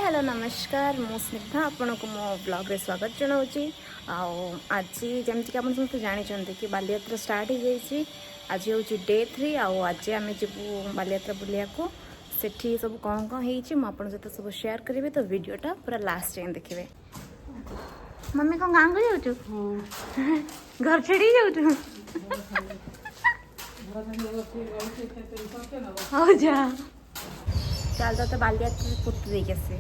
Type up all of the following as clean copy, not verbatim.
Hello नमस्कार मु स्निग्धा आपण को मो ब्लॉग रे स्वागत जनाऊँगी। आज जमीक आप समस्त जानते कि बालीयात्रा स्टार्ट हो जाइए। आज हूँ डे 3 आज आम जीवु बालीयात्रा बुलिया को सेठी सब कौन कौन होती सहित सब शेयर करी तो वीडियोटा पूरा लास्ट जाए देखिए। मम्मी कौन गाँव को जाऊँ घर छेड़ी जाऊँ हो जा चल तो बालीयात्रा पुत देखे आसे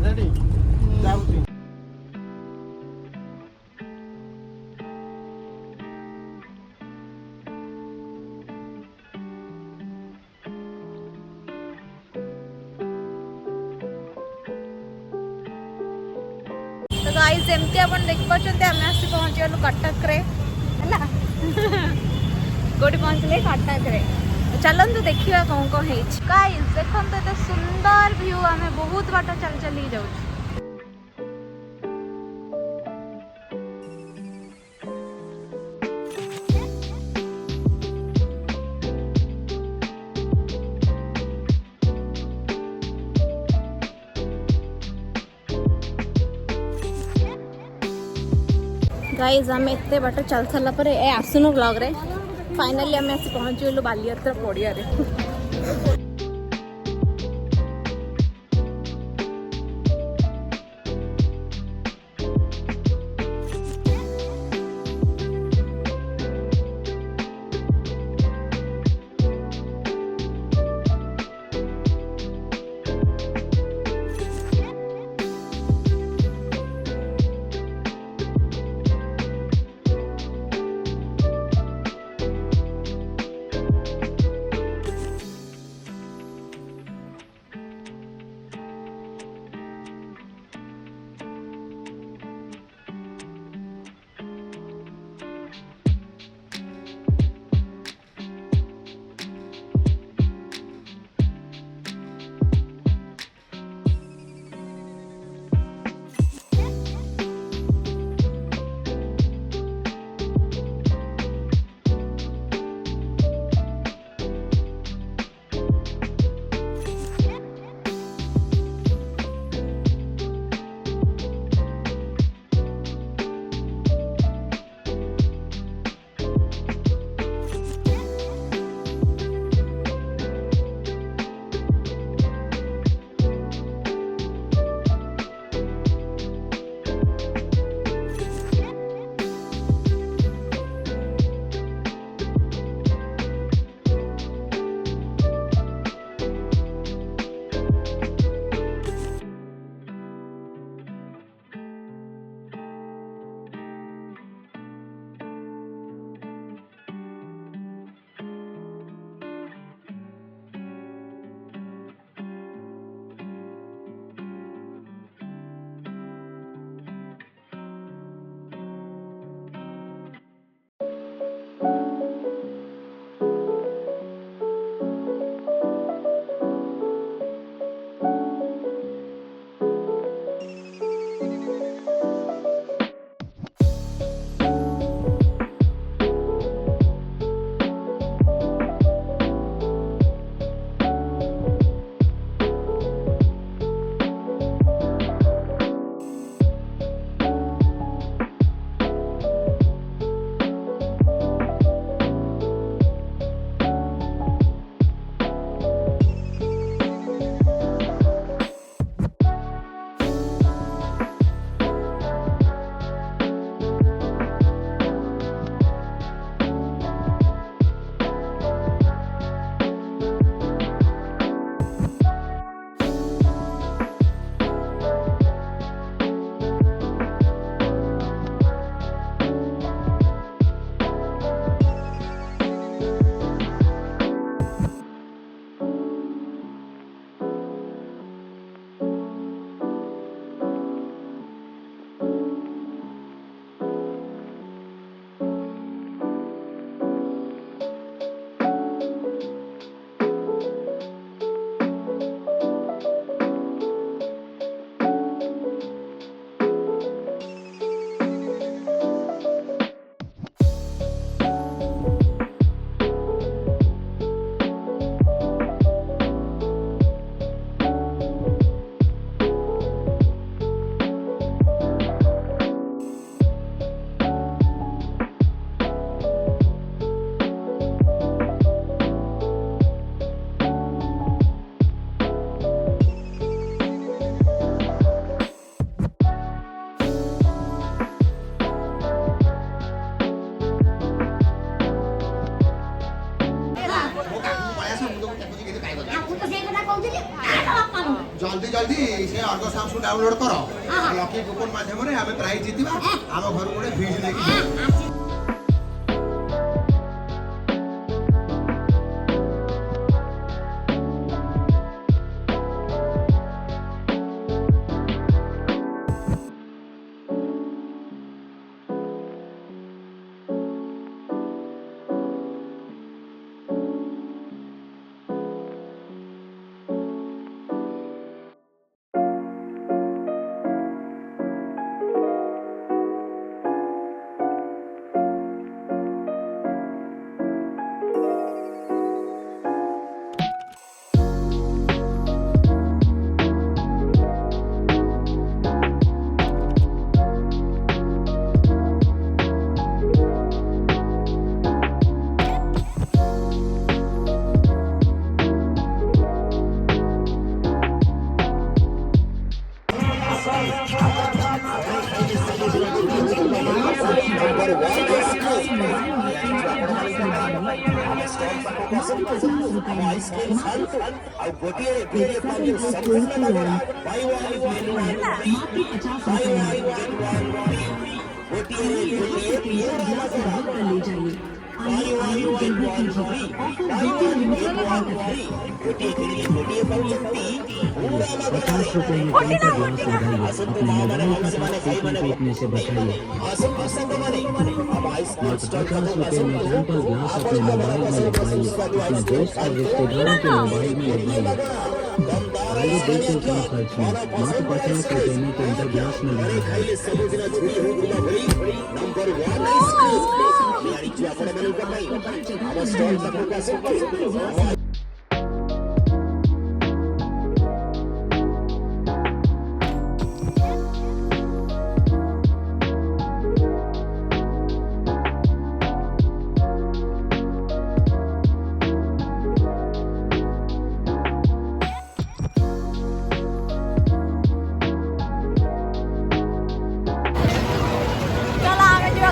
रेडी जाऊँ तो गाइस एमती अपन देख पाचंते आमे आसी पहुंची गलु कटक रे हैला कोडी पहुंचले कटक रे। चलंतु देखिया कौन कौन है गाइस देखंतु एते सुंदर व्यू आमे बहुत बाट चल चली जाउ। गाइज आम एत बाट चल सारापर ए आसुनु ब्लॉग रे फाइनाली आम आसी पहुँची गलु बालीयात्रा पड़िया रे। जल्दी जल्दी से अर्गस ऐप्स डाउनलोड करो लकी कूपन माध्यम रे हमें प्राइज जीतिबा हम घर गोटे फ्रिज लेके जाऊ ₹50 में कौन सा ग्लास लगाइए अपने मोबाइल के साथ एक न टूटने से बचाइए। मात्र ₹50 में कौन सा ग्लास अपने मोबाइल में लगवाइए अपने दोस्त और रिश्तेदारों के मोबाइल में लगवाइए। आइए देखते कम खर्च में मात्र ₹50 में टेम्पर ग्लास में लगा है।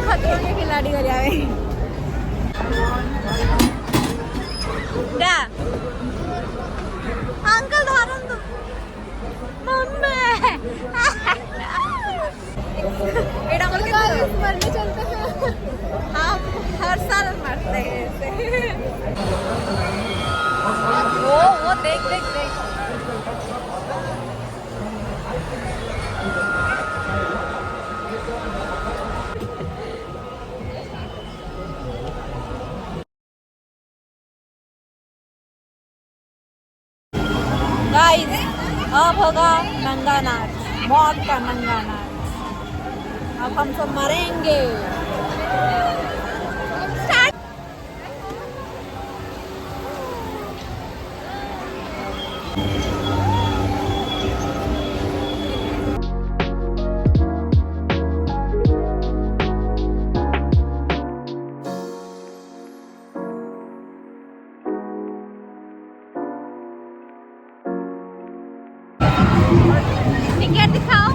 खतरों के खिलाड़ी हो जाए अंकल धारन तो मम्मी एड़ा बोल के मरने चलते हैं हम हर साल मरते हैं ऐसे वो देख देख देख गाइस अब होगा नंगा नाच मौत का नंगा नाच अब हम सब मरेंगे टिकट दिखाओ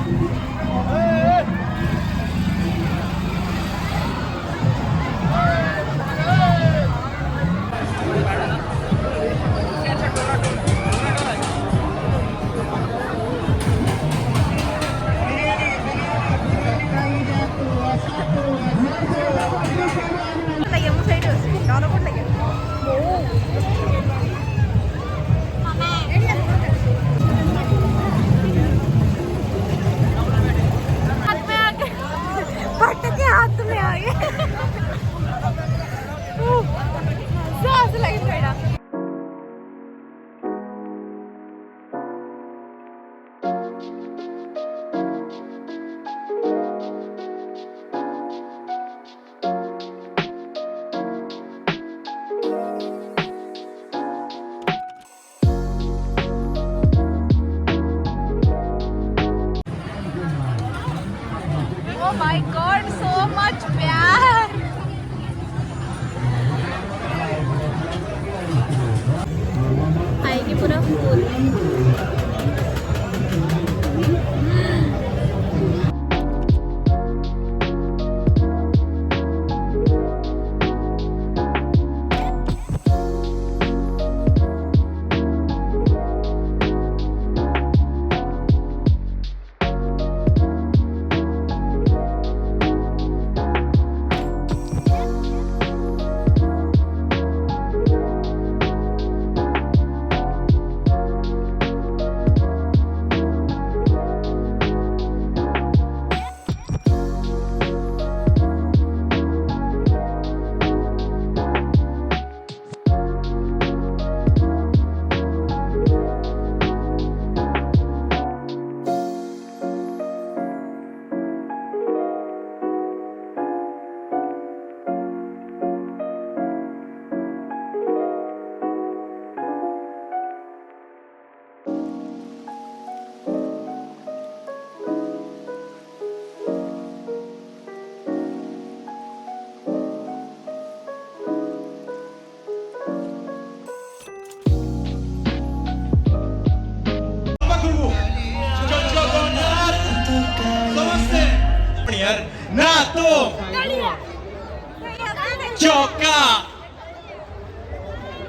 ଅକା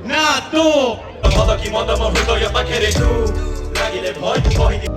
ନା ତୁ ମଦ କି ମଦ ମୋ ହୃଦୟ ପାଖରେ ତୁ ଲାଗିଲେ ଭୟ କହିଦି